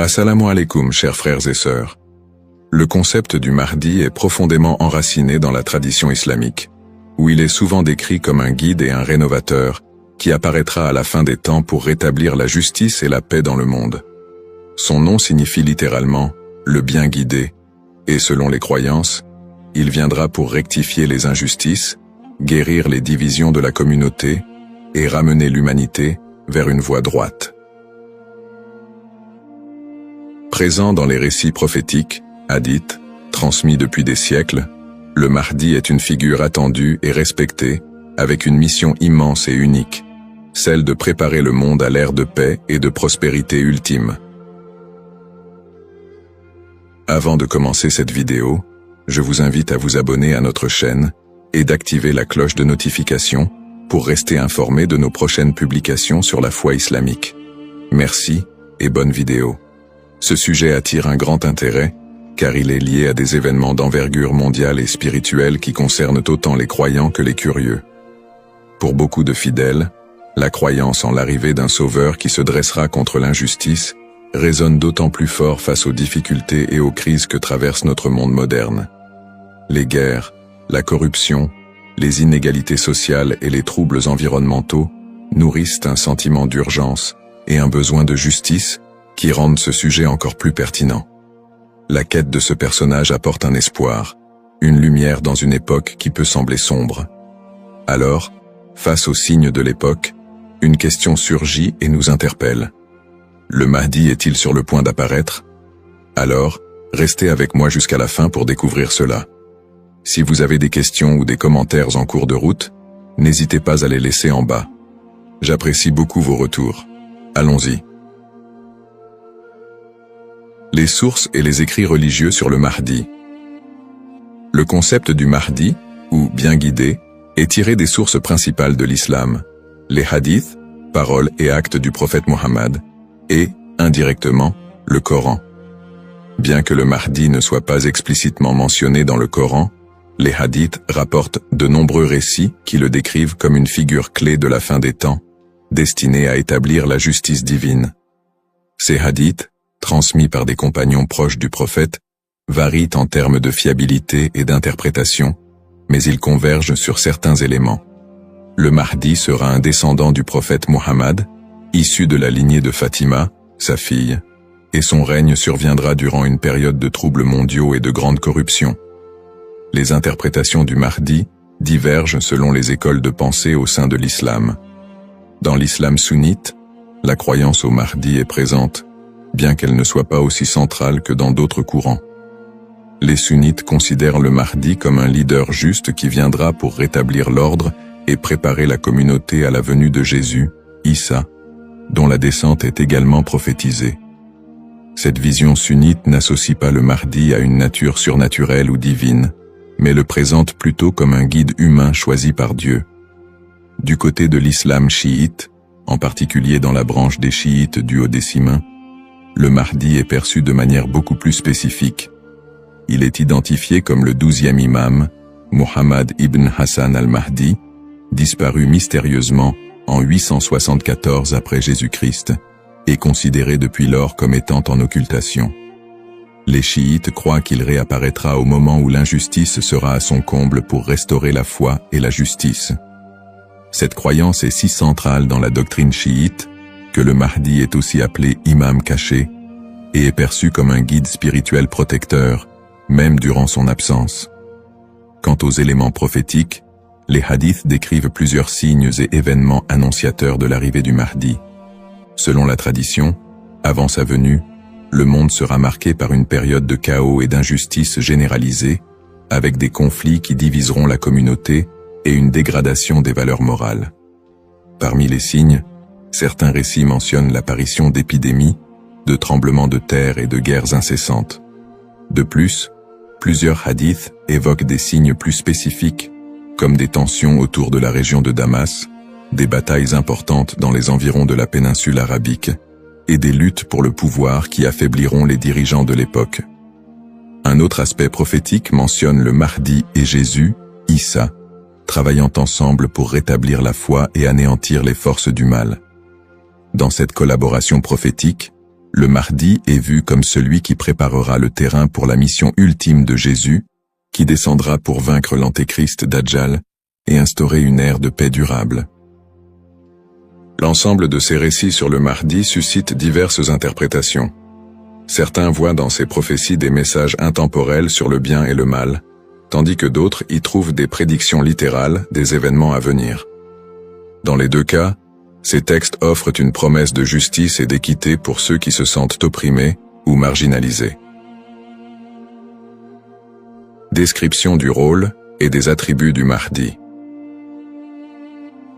Assalamu alaikum, chers frères et sœurs. Le concept du Mahdi est profondément enraciné dans la tradition islamique, où il est souvent décrit comme un guide et un rénovateur qui apparaîtra à la fin des temps pour rétablir la justice et la paix dans le monde. Son nom signifie littéralement « le bien guidé », et selon les croyances, il viendra pour rectifier les injustices, guérir les divisions de la communauté et ramener l'humanité vers une voie droite. Présent dans les récits prophétiques, hadiths, transmis depuis des siècles, le Mahdi est une figure attendue et respectée, avec une mission immense et unique, celle de préparer le monde à l'ère de paix et de prospérité ultime. Avant de commencer cette vidéo, je vous invite à vous abonner à notre chaîne et d'activer la cloche de notification pour rester informé de nos prochaines publications sur la foi islamique. Merci et bonne vidéo. Ce sujet attire un grand intérêt, car il est lié à des événements d'envergure mondiale et spirituelle qui concernent autant les croyants que les curieux. Pour beaucoup de fidèles, la croyance en l'arrivée d'un sauveur qui se dressera contre l'injustice résonne d'autant plus fort face aux difficultés et aux crises que traverse notre monde moderne. Les guerres, la corruption, les inégalités sociales et les troubles environnementaux nourrissent un sentiment d'urgence et un besoin de justice qui rendent ce sujet encore plus pertinent. La quête de ce personnage apporte un espoir, une lumière dans une époque qui peut sembler sombre. Alors, face aux signes de l'époque, une question surgit et nous interpelle. Le Mahdi est-il sur le point d'apparaître? Alors, restez avec moi jusqu'à la fin pour découvrir cela. Si vous avez des questions ou des commentaires en cours de route, n'hésitez pas à les laisser en bas. J'apprécie beaucoup vos retours. Allons-y. Les sources et les écrits religieux sur le Mahdi. Le concept du Mahdi, ou bien guidé, est tiré des sources principales de l'islam, les hadiths, paroles et actes du prophète Mohammed, et, indirectement, le Coran. Bien que le Mahdi ne soit pas explicitement mentionné dans le Coran, les hadiths rapportent de nombreux récits qui le décrivent comme une figure clé de la fin des temps, destinée à établir la justice divine. Ces hadiths, transmis par des compagnons proches du prophète, varient en termes de fiabilité et d'interprétation, mais ils convergent sur certains éléments. Le Mahdi sera un descendant du prophète Mohammed, issu de la lignée de Fatima, sa fille, et son règne surviendra durant une période de troubles mondiaux et de grande corruption. Les interprétations du Mahdi divergent selon les écoles de pensée au sein de l'islam. Dans l'islam sunnite, la croyance au Mahdi est présente, bien qu'elle ne soit pas aussi centrale que dans d'autres courants. Les sunnites considèrent le Mahdi comme un leader juste qui viendra pour rétablir l'ordre et préparer la communauté à la venue de Jésus, Issa, dont la descente est également prophétisée. Cette vision sunnite n'associe pas le Mahdi à une nature surnaturelle ou divine, mais le présente plutôt comme un guide humain choisi par Dieu. Du côté de l'islam chiite, en particulier dans la branche des chiites duodécimains, le Mahdi est perçu de manière beaucoup plus spécifique. Il est identifié comme le 12e imam, Muhammad ibn Hassan al-Mahdi, disparu mystérieusement en 874 après Jésus-Christ, et considéré depuis lors comme étant en occultation. Les chiites croient qu'il réapparaîtra au moment où l'injustice sera à son comble pour restaurer la foi et la justice. Cette croyance est si centrale dans la doctrine chiite que le Mahdi est aussi appelé imam caché et est perçu comme un guide spirituel protecteur, même durant son absence. Quant aux éléments prophétiques, les hadiths décrivent plusieurs signes et événements annonciateurs de l'arrivée du Mahdi. Selon la tradition, avant sa venue, le monde sera marqué par une période de chaos et d'injustice généralisée, avec des conflits qui diviseront la communauté et une dégradation des valeurs morales. Parmi les signes, certains récits mentionnent l'apparition d'épidémies, de tremblements de terre et de guerres incessantes. De plus, plusieurs hadiths évoquent des signes plus spécifiques, comme des tensions autour de la région de Damas, des batailles importantes dans les environs de la péninsule arabique, et des luttes pour le pouvoir qui affaibliront les dirigeants de l'époque. Un autre aspect prophétique mentionne le Mahdi et Jésus, Issa, travaillant ensemble pour rétablir la foi et anéantir les forces du mal. Dans cette collaboration prophétique, le Mahdi est vu comme celui qui préparera le terrain pour la mission ultime de Jésus, qui descendra pour vaincre l'antéchrist Dajjal et instaurer une ère de paix durable. L'ensemble de ces récits sur le Mahdi suscite diverses interprétations. Certains voient dans ces prophéties des messages intemporels sur le bien et le mal, tandis que d'autres y trouvent des prédictions littérales des événements à venir. Dans les deux cas, ces textes offrent une promesse de justice et d'équité pour ceux qui se sentent opprimés ou marginalisés. Description du rôle et des attributs du Mahdi.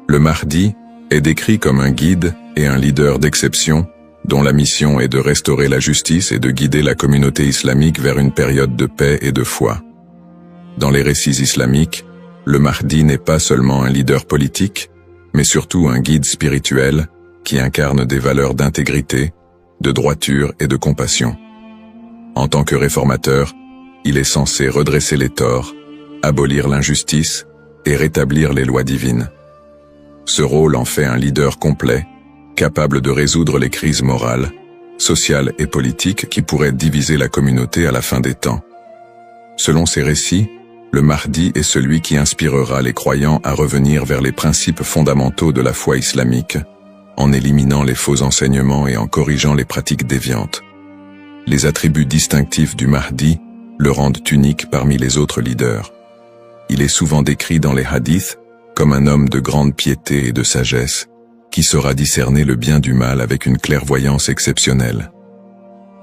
Le Mahdi est décrit comme un guide et un leader d'exception, dont la mission est de restaurer la justice et de guider la communauté islamique vers une période de paix et de foi. Dans les récits islamiques, le Mahdi n'est pas seulement un leader politique, mais surtout un guide spirituel qui incarne des valeurs d'intégrité, de droiture et de compassion. En tant que réformateur, il est censé redresser les torts, abolir l'injustice et rétablir les lois divines. Ce rôle en fait un leader complet, capable de résoudre les crises morales, sociales et politiques qui pourraient diviser la communauté à la fin des temps. Selon ces récits, le Mahdi est celui qui inspirera les croyants à revenir vers les principes fondamentaux de la foi islamique, en éliminant les faux enseignements et en corrigeant les pratiques déviantes. Les attributs distinctifs du Mahdi le rendent unique parmi les autres leaders. Il est souvent décrit dans les hadiths comme un homme de grande piété et de sagesse, qui saura discerner le bien du mal avec une clairvoyance exceptionnelle.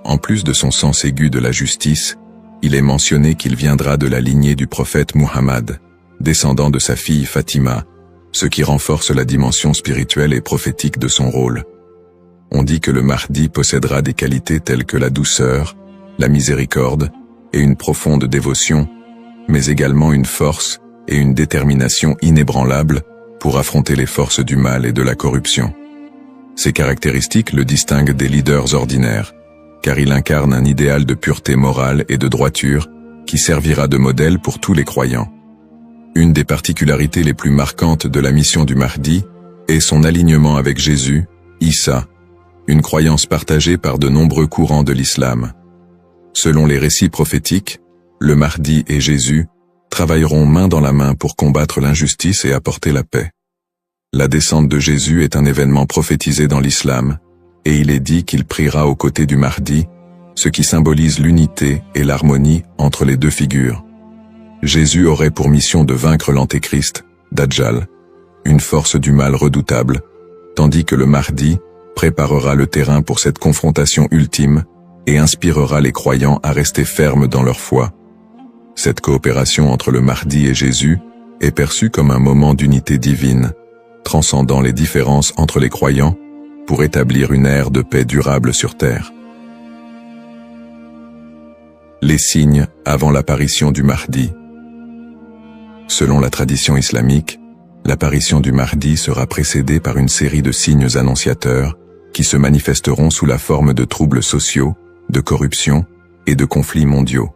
En plus de son sens aigu de la justice, il est mentionné qu'il viendra de la lignée du prophète Muhammad, descendant de sa fille Fatima, ce qui renforce la dimension spirituelle et prophétique de son rôle. On dit que le Mahdi possédera des qualités telles que la douceur, la miséricorde et une profonde dévotion, mais également une force et une détermination inébranlables pour affronter les forces du mal et de la corruption. Ces caractéristiques le distinguent des leaders ordinaires, car il incarne un idéal de pureté morale et de droiture qui servira de modèle pour tous les croyants. Une des particularités les plus marquantes de la mission du Mahdi est son alignement avec Jésus, Issa, une croyance partagée par de nombreux courants de l'islam. Selon les récits prophétiques, le Mahdi et Jésus travailleront main dans la main pour combattre l'injustice et apporter la paix. La descente de Jésus est un événement prophétisé dans l'islam, et il est dit qu'il priera aux côtés du Mahdi, ce qui symbolise l'unité et l'harmonie entre les deux figures. Jésus aurait pour mission de vaincre l'antéchrist, Dajjal, une force du mal redoutable, tandis que le Mahdi préparera le terrain pour cette confrontation ultime et inspirera les croyants à rester fermes dans leur foi. Cette coopération entre le Mahdi et Jésus est perçue comme un moment d'unité divine, transcendant les différences entre les croyants pour établir une ère de paix durable sur terre. Les signes avant l'apparition du Mahdi. Selon la tradition islamique, l'apparition du Mahdi sera précédée par une série de signes annonciateurs qui se manifesteront sous la forme de troubles sociaux, de corruption et de conflits mondiaux.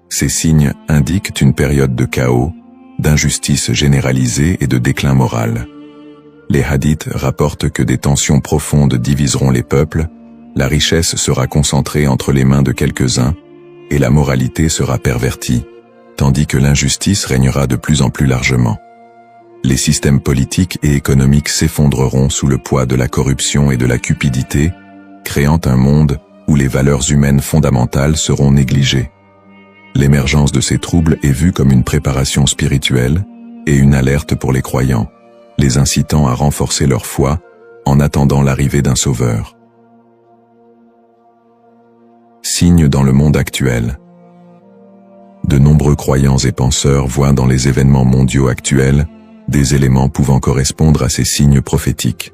Ces signes indiquent une période de chaos, d'injustice généralisée et de déclin moral. Les hadiths rapportent que des tensions profondes diviseront les peuples, la richesse sera concentrée entre les mains de quelques-uns, et la moralité sera pervertie, tandis que l'injustice régnera de plus en plus largement. Les systèmes politiques et économiques s'effondreront sous le poids de la corruption et de la cupidité, créant un monde où les valeurs humaines fondamentales seront négligées. L'émergence de ces troubles est vue comme une préparation spirituelle et une alerte pour les croyants, les incitant à renforcer leur foi en attendant l'arrivée d'un sauveur. Signes dans le monde actuel. De nombreux croyants et penseurs voient dans les événements mondiaux actuels des éléments pouvant correspondre à ces signes prophétiques.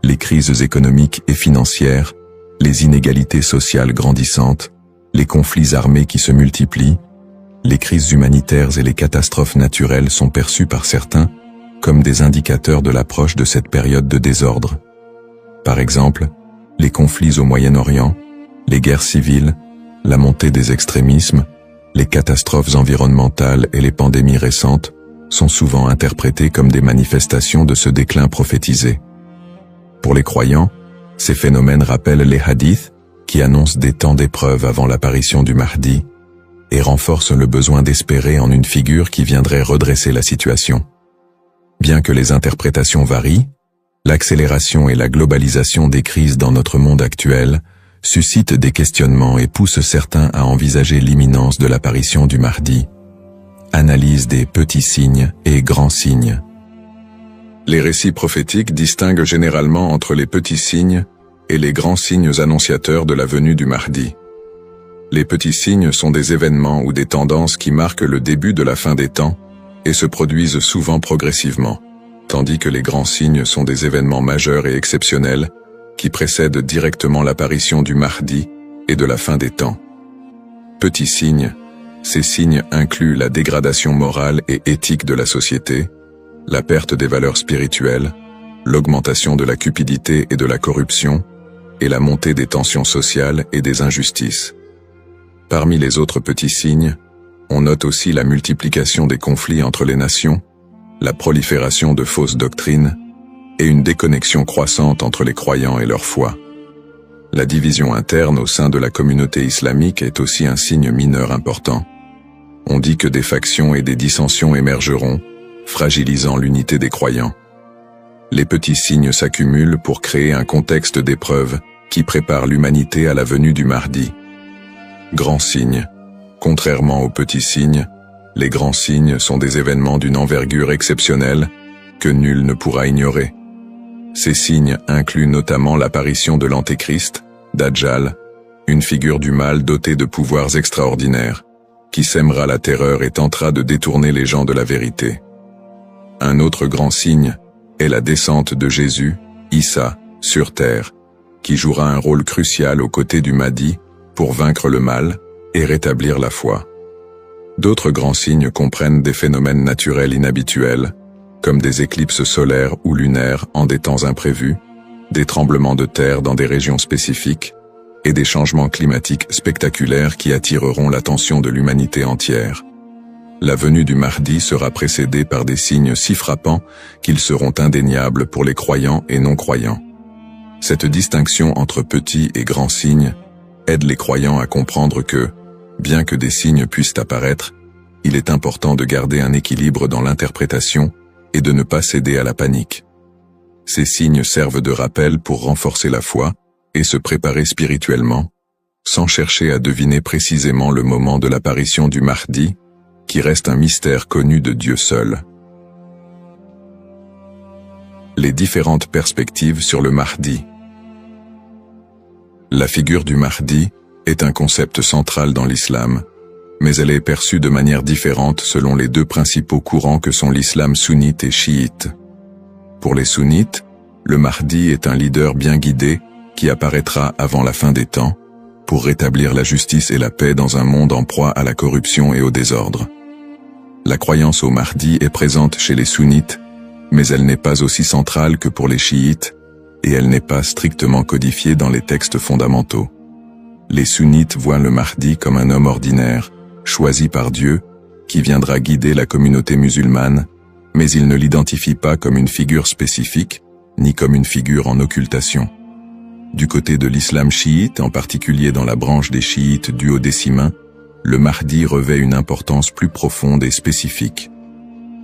Les crises économiques et financières, les inégalités sociales grandissantes, les conflits armés qui se multiplient, les crises humanitaires et les catastrophes naturelles sont perçues par certains comme des indicateurs de l'approche de cette période de désordre. Par exemple, les conflits au Moyen-Orient, les guerres civiles, la montée des extrémismes, les catastrophes environnementales et les pandémies récentes sont souvent interprétés comme des manifestations de ce déclin prophétisé. Pour les croyants, Ces phénomènes rappellent les hadiths, qui annoncent des temps d'épreuve avant l'apparition du Mahdi, et renforcent le besoin d'espérer en une figure qui viendrait redresser la situation. Bien que les interprétations varient, l'accélération et la globalisation des crises dans notre monde actuel suscitent des questionnements et poussent certains à envisager l'imminence de l'apparition du Mahdi. Analyse des petits signes et grands signes. Les récits prophétiques distinguent généralement entre les petits signes et les grands signes annonciateurs de la venue du Mahdi. Les petits signes sont des événements ou des tendances qui marquent le début de la fin des temps et se produisent souvent progressivement, tandis que les grands signes sont des événements majeurs et exceptionnels qui précèdent directement l'apparition du Mahdi et de la fin des temps. Petits signes, ces signes incluent la dégradation morale et éthique de la société, la perte des valeurs spirituelles, l'augmentation de la cupidité et de la corruption, et la montée des tensions sociales et des injustices. Parmi les autres petits signes, on note aussi la multiplication des conflits entre les nations, la prolifération de fausses doctrines et une déconnexion croissante entre les croyants et leur foi. La division interne au sein de la communauté islamique est aussi un signe mineur important. On dit que des factions et des dissensions émergeront, fragilisant l'unité des croyants. Les petits signes s'accumulent pour créer un contexte d'épreuve qui prépare l'humanité à la venue du Mahdi. Grands signes. Contrairement aux petits signes, les grands signes sont des événements d'une envergure exceptionnelle que nul ne pourra ignorer. Ces signes incluent notamment l'apparition de l'Antéchrist, Dajjal, une figure du mal dotée de pouvoirs extraordinaires, qui sèmera la terreur et tentera de détourner les gens de la vérité. Un autre grand signe est la descente de Jésus, Issa, sur terre, qui jouera un rôle crucial aux côtés du Mahdi pour vaincre le mal et rétablir la foi. D'autres grands signes comprennent des phénomènes naturels inhabituels, comme des éclipses solaires ou lunaires en des temps imprévus, des tremblements de terre dans des régions spécifiques, et des changements climatiques spectaculaires qui attireront l'attention de l'humanité entière. La venue du Mahdi sera précédée par des signes si frappants qu'ils seront indéniables pour les croyants et non-croyants. Cette distinction entre petits et grands signes aide les croyants à comprendre que, bien que des signes puissent apparaître, il est important de garder un équilibre dans l'interprétation et de ne pas céder à la panique. Ces signes servent de rappel pour renforcer la foi et se préparer spirituellement, sans chercher à deviner précisément le moment de l'apparition du Mahdi, qui reste un mystère connu de Dieu seul. Les différentes perspectives sur le Mahdi. La figure du Mahdi est un concept central dans l'islam, mais elle est perçue de manière différente selon les deux principaux courants que sont l'islam sunnite et chiite. Pour les sunnites, le Mahdi est un leader bien guidé qui apparaîtra avant la fin des temps, pour rétablir la justice et la paix dans un monde en proie à la corruption et au désordre. La croyance au Mahdi est présente chez les sunnites, mais elle n'est pas aussi centrale que pour les chiites, et elle n'est pas strictement codifiée dans les textes fondamentaux. Les sunnites voient le Mahdi comme un homme ordinaire, choisi par Dieu, qui viendra guider la communauté musulmane, mais ils ne l'identifient pas comme une figure spécifique, ni comme une figure en occultation. Du côté de l'islam chiite, en particulier dans la branche des chiites duodécimains, le Mahdi revêt une importance plus profonde et spécifique.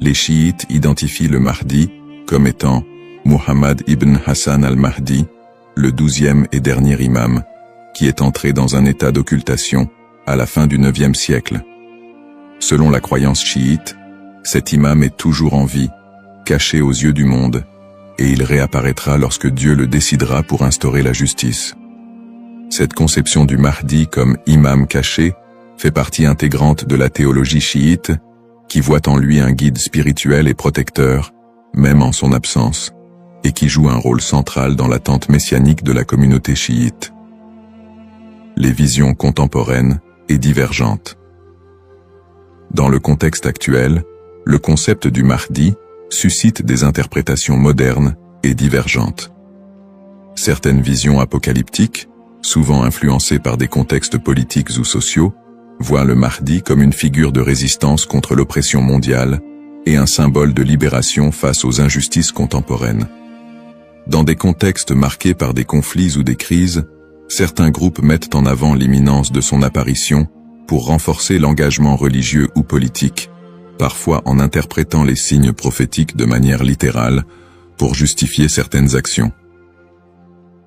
Les chiites identifient le Mahdi comme étant Muhammad ibn Hassan al-Mahdi, le 12e et dernier imam, qui est entré dans un état d'occultation à la fin du 9e siècle. Selon la croyance chiite, cet imam est toujours en vie, caché aux yeux du monde, et il réapparaîtra lorsque Dieu le décidera pour instaurer la justice. Cette conception du Mahdi comme imam caché fait partie intégrante de la théologie chiite, qui voit en lui un guide spirituel et protecteur, même en son absence, et qui joue un rôle central dans l'attente messianique de la communauté chiite. Les visions contemporaines et divergentes. Dans le contexte actuel, le concept du Mahdi suscite des interprétations modernes et divergentes. Certaines visions apocalyptiques, souvent influencées par des contextes politiques ou sociaux, voient le Mahdi comme une figure de résistance contre l'oppression mondiale et un symbole de libération face aux injustices contemporaines. Dans des contextes marqués par des conflits ou des crises, certains groupes mettent en avant l'imminence de son apparition pour renforcer l'engagement religieux ou politique, parfois en interprétant les signes prophétiques de manière littérale pour justifier certaines actions.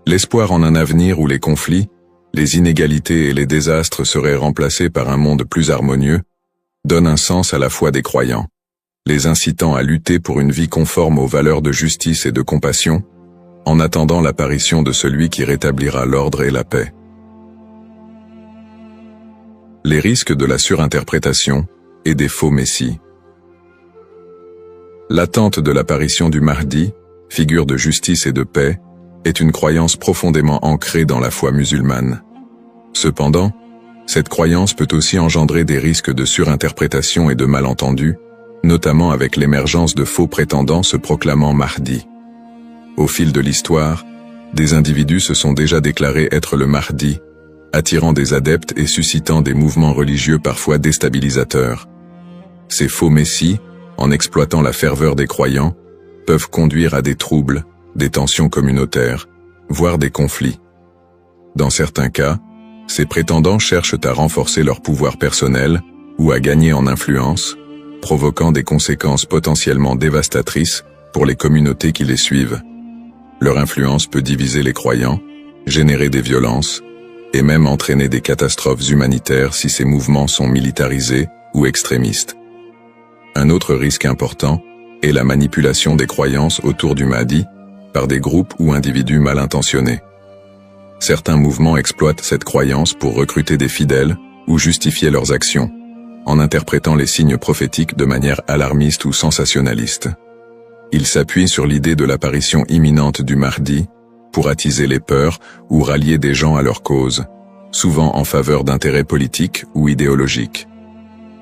L'espoir en un avenir où les conflits, les inégalités et les désastres seraient remplacés par un monde plus harmonieux donne un sens à la foi des croyants, les incitant à lutter pour une vie conforme aux valeurs de justice et de compassion, en attendant l'apparition de celui qui rétablira l'ordre et la paix. Les risques de la surinterprétation et des faux messies. L'attente de l'apparition du Mahdi, figure de justice et de paix, est une croyance profondément ancrée dans la foi musulmane. Cependant, cette croyance peut aussi engendrer des risques de surinterprétation et de malentendus, notamment avec l'émergence de faux prétendants se proclamant Mahdi. Au fil de l'histoire, des individus se sont déjà déclarés être le Mahdi, attirant des adeptes et suscitant des mouvements religieux parfois déstabilisateurs. Ces faux messies, en exploitant la ferveur des croyants, peuvent conduire à des troubles, des tensions communautaires, voire des conflits. Dans certains cas, ces prétendants cherchent à renforcer leur pouvoir personnel ou à gagner en influence, provoquant des conséquences potentiellement dévastatrices pour les communautés qui les suivent. Leur influence peut diviser les croyants, générer des violences, et même entraîner des catastrophes humanitaires si ces mouvements sont militarisés ou extrémistes. Un autre risque important est la manipulation des croyances autour du Mahdi par des groupes ou individus mal intentionnés. Certains mouvements exploitent cette croyance pour recruter des fidèles ou justifier leurs actions, en interprétant les signes prophétiques de manière alarmiste ou sensationnaliste. Ils s'appuient sur l'idée de l'apparition imminente du Mahdi pour attiser les peurs ou rallier des gens à leur cause, souvent en faveur d'intérêts politiques ou idéologiques.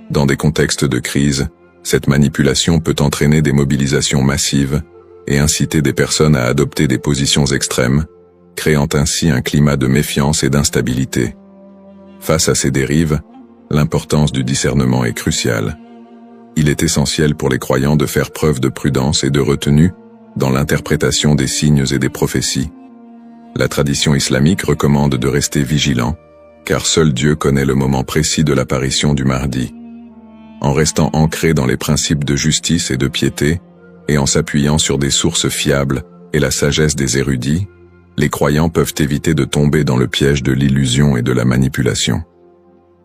Dans des contextes de crise, cette manipulation peut entraîner des mobilisations massives et inciter des personnes à adopter des positions extrêmes, créant ainsi un climat de méfiance et d'instabilité. Face à ces dérives, l'importance du discernement est cruciale. Il est essentiel pour les croyants de faire preuve de prudence et de retenue dans l'interprétation des signes et des prophéties. La tradition islamique recommande de rester vigilant, car seul Dieu connaît le moment précis de l'apparition du Mahdi. En restant ancré dans les principes de justice et de piété, et en s'appuyant sur des sources fiables et la sagesse des érudits, les croyants peuvent éviter de tomber dans le piège de l'illusion et de la manipulation.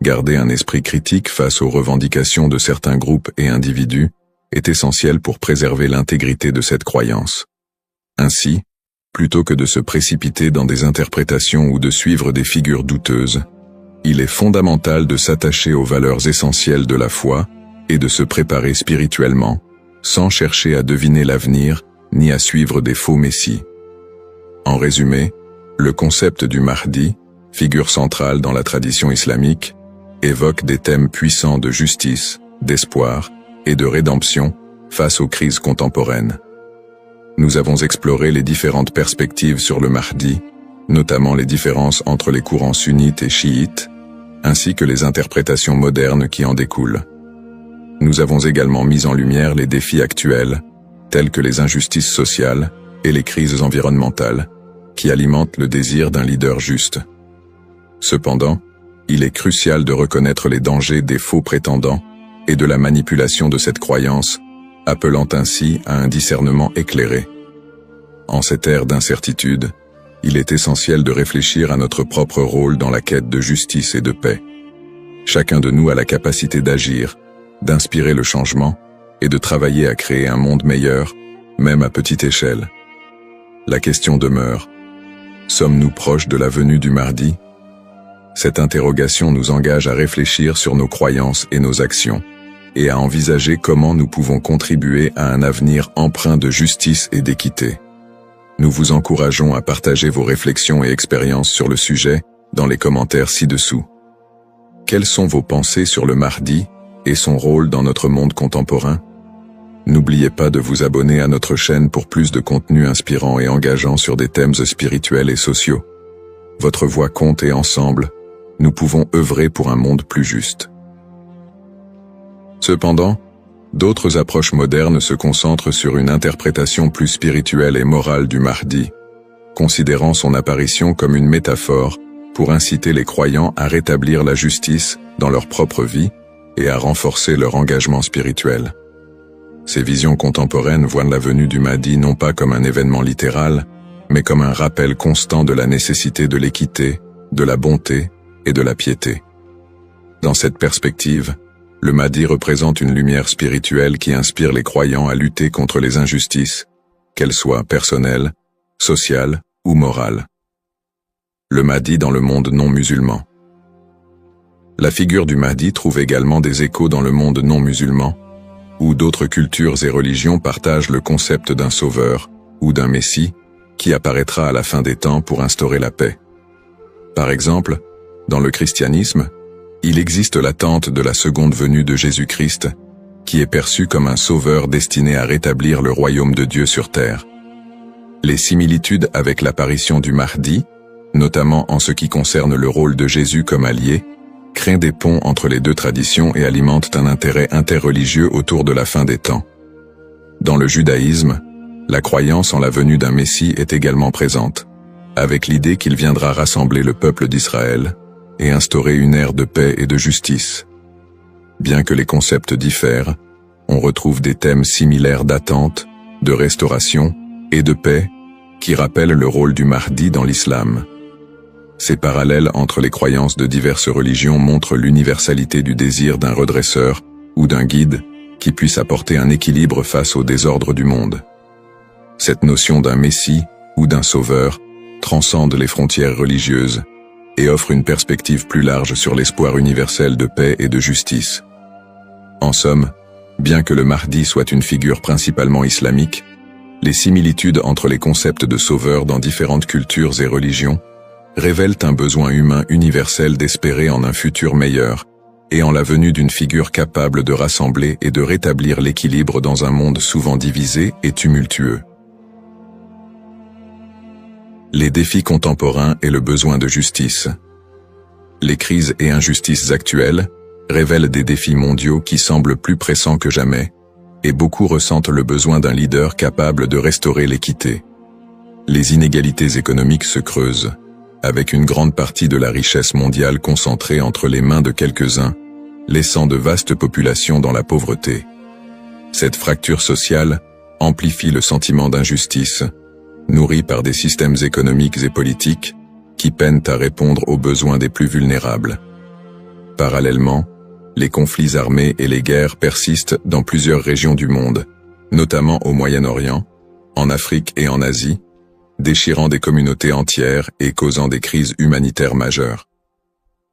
Garder un esprit critique face aux revendications de certains groupes et individus est essentiel pour préserver l'intégrité de cette croyance. Ainsi, plutôt que de se précipiter dans des interprétations ou de suivre des figures douteuses, il est fondamental de s'attacher aux valeurs essentielles de la foi et de se préparer spirituellement, sans chercher à deviner l'avenir ni à suivre des faux messies. En résumé, le concept du Mahdi, figure centrale dans la tradition islamique, évoque des thèmes puissants de justice, d'espoir et de rédemption face aux crises contemporaines. Nous avons exploré les différentes perspectives sur le Mahdi, notamment les différences entre les courants sunnites et chiites, ainsi que les interprétations modernes qui en découlent. Nous avons également mis en lumière les défis actuels, tels que les injustices sociales et les crises environnementales, qui alimentent le désir d'un leader juste. Cependant, il est crucial de reconnaître les dangers des faux prétendants et de la manipulation de cette croyance, appelant ainsi à un discernement éclairé. En cette ère d'incertitude, il est essentiel de réfléchir à notre propre rôle dans la quête de justice et de paix. Chacun de nous a la capacité d'agir, d'inspirer le changement et de travailler à créer un monde meilleur, même à petite échelle. La question demeure: sommes-nous proches de la venue du Mahdi? Cette interrogation nous engage à réfléchir sur nos croyances et nos actions, et à envisager comment nous pouvons contribuer à un avenir empreint de justice et d'équité. Nous vous encourageons à partager vos réflexions et expériences sur le sujet dans les commentaires ci-dessous. Quelles sont vos pensées sur le Mahdi et son rôle dans notre monde contemporain? N'oubliez pas de vous abonner à notre chaîne pour plus de contenu inspirant et engageant sur des thèmes spirituels et sociaux. Votre voix compte et ensemble, nous pouvons œuvrer pour un monde plus juste. Cependant, D'autres approches modernes se concentrent sur une interprétation plus spirituelle et morale du Mahdi, considérant son apparition comme une métaphore pour inciter les croyants à rétablir la justice dans leur propre vie et à renforcer leur engagement spirituel. Ces visions contemporaines voient la venue du Mahdi non pas comme un événement littéral, mais comme un rappel constant de la nécessité de l'équité, de la bonté et de la piété. Dans cette perspective, le Mahdi représente une lumière spirituelle qui inspire les croyants à lutter contre les injustices, qu'elles soient personnelles, sociales ou morales. Le Mahdi dans le monde non musulman. La figure du Mahdi trouve également des échos dans le monde non musulman, où d'autres cultures et religions partagent le concept d'un sauveur ou d'un messie qui apparaîtra à la fin des temps pour instaurer la paix. Par exemple, dans le christianisme, il existe l'attente de la seconde venue de Jésus-Christ, qui est perçu comme un sauveur destiné à rétablir le royaume de Dieu sur terre. Les similitudes avec l'apparition du Mahdi, notamment en ce qui concerne le rôle de Jésus comme allié, créent des ponts entre les deux traditions et alimentent un intérêt interreligieux autour de la fin des temps. Dans le judaïsme, la croyance en la venue d'un Messie est également présente, avec l'idée qu'il viendra rassembler le peuple d'Israël et instaurer une ère de paix et de justice. Bien que les concepts diffèrent, on retrouve des thèmes similaires d'attente, de restauration et de paix qui rappellent le rôle du Mahdi dans l'islam. Ces parallèles entre les croyances de diverses religions montrent l'universalité du désir d'un redresseur ou d'un guide qui puisse apporter un équilibre face au désordre du monde. Cette notion d'un messie ou d'un sauveur transcende les frontières religieuses et offre une perspective plus large sur l'espoir universel de paix et de justice. En somme, bien que le Mahdi soit une figure principalement islamique, les similitudes entre les concepts de sauveur dans différentes cultures et religions révèlent un besoin humain universel d'espérer en un futur meilleur et en la venue d'une figure capable de rassembler et de rétablir l'équilibre dans un monde souvent divisé et tumultueux. Les défis contemporains et le besoin de justice. Les crises et injustices actuelles révèlent des défis mondiaux qui semblent plus pressants que jamais, et beaucoup ressentent le besoin d'un leader capable de restaurer l'équité. Les inégalités économiques se creusent, avec une grande partie de la richesse mondiale concentrée entre les mains de quelques-uns, laissant de vastes populations dans la pauvreté. Cette fracture sociale amplifie le sentiment d'injustice, nourri par des systèmes économiques et politiques qui peinent à répondre aux besoins des plus vulnérables. Parallèlement, les conflits armés et les guerres persistent dans plusieurs régions du monde, notamment au Moyen-Orient, en Afrique et en Asie, déchirant des communautés entières et causant des crises humanitaires majeures.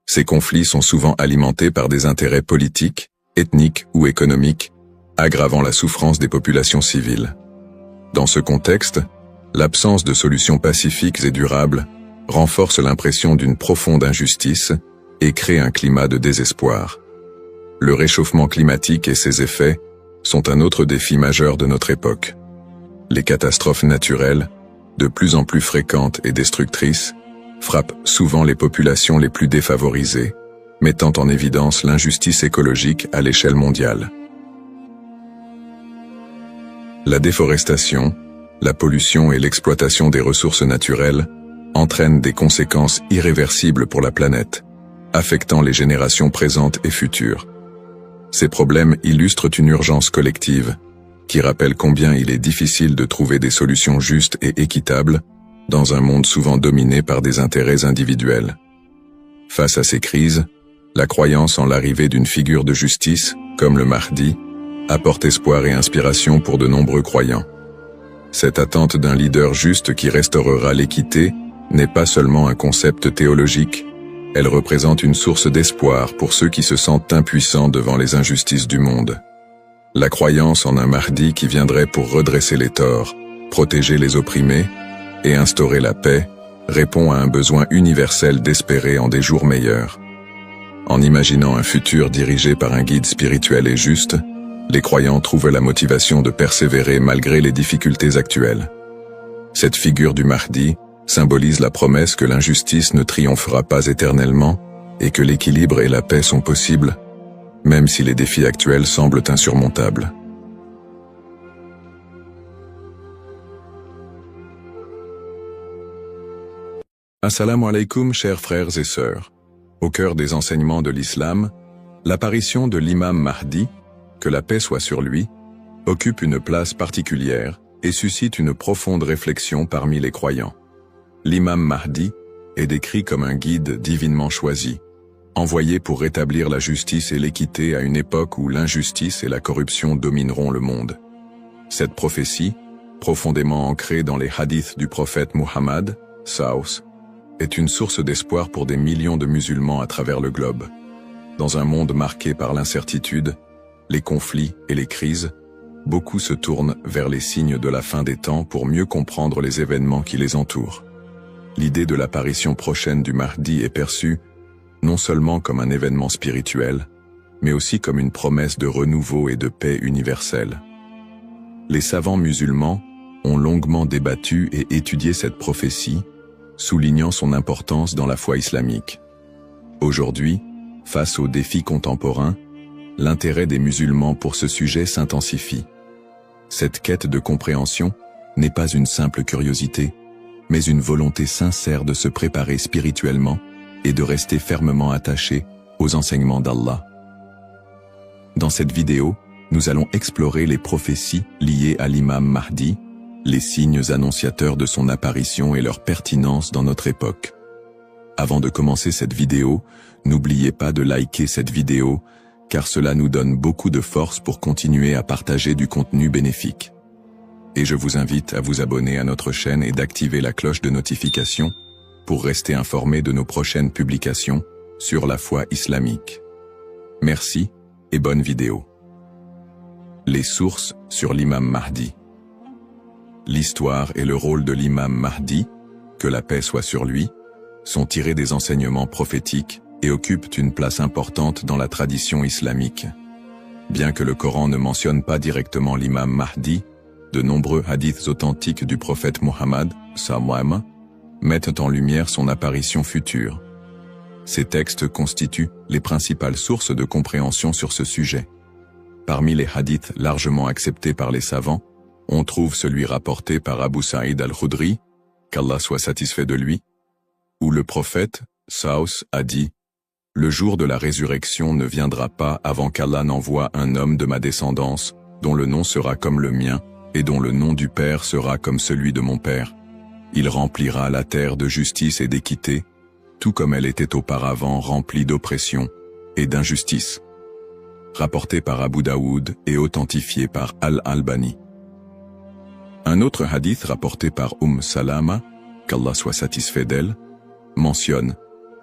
Ces conflits sont souvent alimentés par des intérêts politiques, ethniques ou économiques, aggravant la souffrance des populations civiles. Dans ce contexte, l'absence de solutions pacifiques et durables renforce l'impression d'une profonde injustice et crée un climat de désespoir. Le réchauffement climatique et ses effets sont un autre défi majeur de notre époque. Les catastrophes naturelles, de plus en plus fréquentes et destructrices, frappent souvent les populations les plus défavorisées, mettant en évidence l'injustice écologique à l'échelle mondiale. La déforestation, la pollution et l'exploitation des ressources naturelles entraînent des conséquences irréversibles pour la planète, affectant les générations présentes et futures. Ces problèmes illustrent une urgence collective, qui rappelle combien il est difficile de trouver des solutions justes et équitables dans un monde souvent dominé par des intérêts individuels. Face à ces crises, la croyance en l'arrivée d'une figure de justice, comme le Mahdi, apporte espoir et inspiration pour de nombreux croyants. Cette attente d'un leader juste qui restaurera l'équité n'est pas seulement un concept théologique, elle représente une source d'espoir pour ceux qui se sentent impuissants devant les injustices du monde. La croyance en un Mahdi qui viendrait pour redresser les torts, protéger les opprimés et instaurer la paix répond à un besoin universel d'espérer en des jours meilleurs. En imaginant un futur dirigé par un guide spirituel et juste, les croyants trouvent la motivation de persévérer malgré les difficultés actuelles. Cette figure du Mahdi symbolise la promesse que l'injustice ne triomphera pas éternellement et que l'équilibre et la paix sont possibles, même si les défis actuels semblent insurmontables. Assalamu alaikum, chers frères et sœurs. Au cœur des enseignements de l'islam, l'apparition de l'imam Mahdi, que la paix soit sur lui, occupe une place particulière et suscite une profonde réflexion parmi les croyants. L'imam Mahdi est décrit comme un guide divinement choisi, envoyé pour rétablir la justice et l'équité à une époque où l'injustice et la corruption domineront le monde. Cette prophétie, profondément ancrée dans les hadiths du prophète Muhammad, Saus, est une source d'espoir pour des millions de musulmans à travers le globe. Dans un monde marqué par l'incertitude, les conflits et les crises, beaucoup se tournent vers les signes de la fin des temps pour mieux comprendre les événements qui les entourent. L'idée de l'apparition prochaine du Mahdi est perçue non seulement comme un événement spirituel, mais aussi comme une promesse de renouveau et de paix universelle. Les savants musulmans ont longuement débattu et étudié cette prophétie, soulignant son importance dans la foi islamique. Aujourd'hui, face aux défis contemporains, l'intérêt des musulmans pour ce sujet s'intensifie. Cette quête de compréhension n'est pas une simple curiosité, mais une volonté sincère de se préparer spirituellement et de rester fermement attaché aux enseignements d'Allah. Dans cette vidéo, nous allons explorer les prophéties liées à l'imam Mahdi, les signes annonciateurs de son apparition et leur pertinence dans notre époque. Avant de commencer cette vidéo, n'oubliez pas de liker cette vidéo, car cela nous donne beaucoup de force pour continuer à partager du contenu bénéfique. Et je vous invite à vous abonner à notre chaîne et d'activer la cloche de notification pour rester informé de nos prochaines publications sur la foi islamique. Merci et bonne vidéo. Les sources sur l'imam Mahdi. L'histoire et le rôle de l'imam Mahdi, que la paix soit sur lui, sont tirés des enseignements prophétiques et occupent une place importante dans la tradition islamique. Bien que le Coran ne mentionne pas directement l'imam Mahdi, de nombreux hadiths authentiques du prophète Muhammad, sallam, mettent en lumière son apparition future. Ces textes constituent les principales sources de compréhension sur ce sujet. Parmi les hadiths largement acceptés par les savants, on trouve celui rapporté par Abu Saïd al-Khudri, qu'Allah soit satisfait de lui, où le prophète, Saus, a dit « Le jour de la résurrection ne viendra pas avant qu'Allah n'envoie un homme de ma descendance, dont le nom sera comme le mien, et dont le nom du Père sera comme celui de mon Père. Il remplira la terre de justice et d'équité, tout comme elle était auparavant remplie d'oppression et d'injustice. » Rapporté par Abu Daoud et authentifié par Al-Albani. Un autre hadith rapporté par Salama, qu'Allah soit satisfait d'elle, mentionne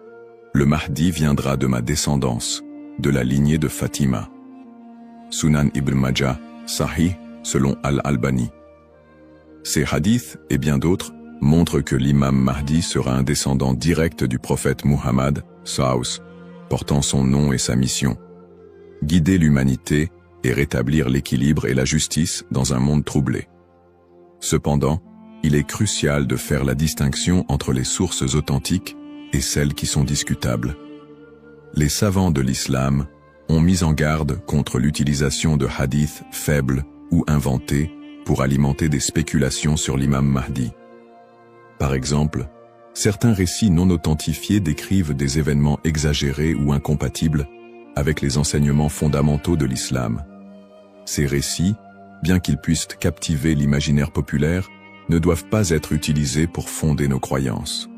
« Le Mahdi viendra de ma descendance, de la lignée de Fatima. » Sunan Ibn Majah, Sahih, selon Al-Albani. Ces hadiths et bien d'autres montrent que l'imam Mahdi sera un descendant direct du prophète Muhammad, Saus, portant son nom et sa mission. Guider l'humanité et rétablir l'équilibre et la justice dans un monde troublé. Cependant, il est crucial de faire la distinction entre les sources authentiques et celles qui sont discutables. Les savants de l'islam ont mis en garde contre l'utilisation de hadiths faibles ou inventés pour alimenter des spéculations sur l'imam Mahdi. Par exemple, certains récits non authentifiés décrivent des événements exagérés ou incompatibles avec les enseignements fondamentaux de l'islam. Ces récits, bien qu'ils puissent captiver l'imaginaire populaire, ne doivent pas être utilisés pour fonder nos croyances.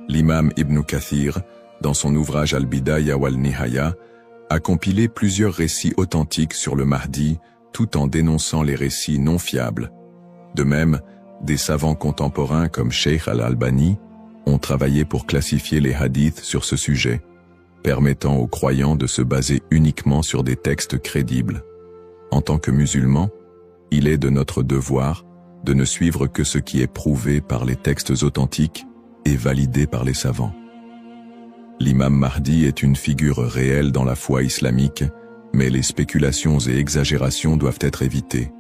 L'imam Ibn Kathir, dans son ouvrage Al-Bidaya wal-Nihaya, a compilé plusieurs récits authentiques sur le Mahdi, tout en dénonçant les récits non fiables. De même, des savants contemporains comme Sheikh Al-Albani ont travaillé pour classifier les hadiths sur ce sujet, permettant aux croyants de se baser uniquement sur des textes crédibles. En tant que musulmans, il est de notre devoir de ne suivre que ce qui est prouvé par les textes authentiques et validé par les savants. L'imam Mahdi est une figure réelle dans la foi islamique, mais les spéculations et exagérations doivent être évitées.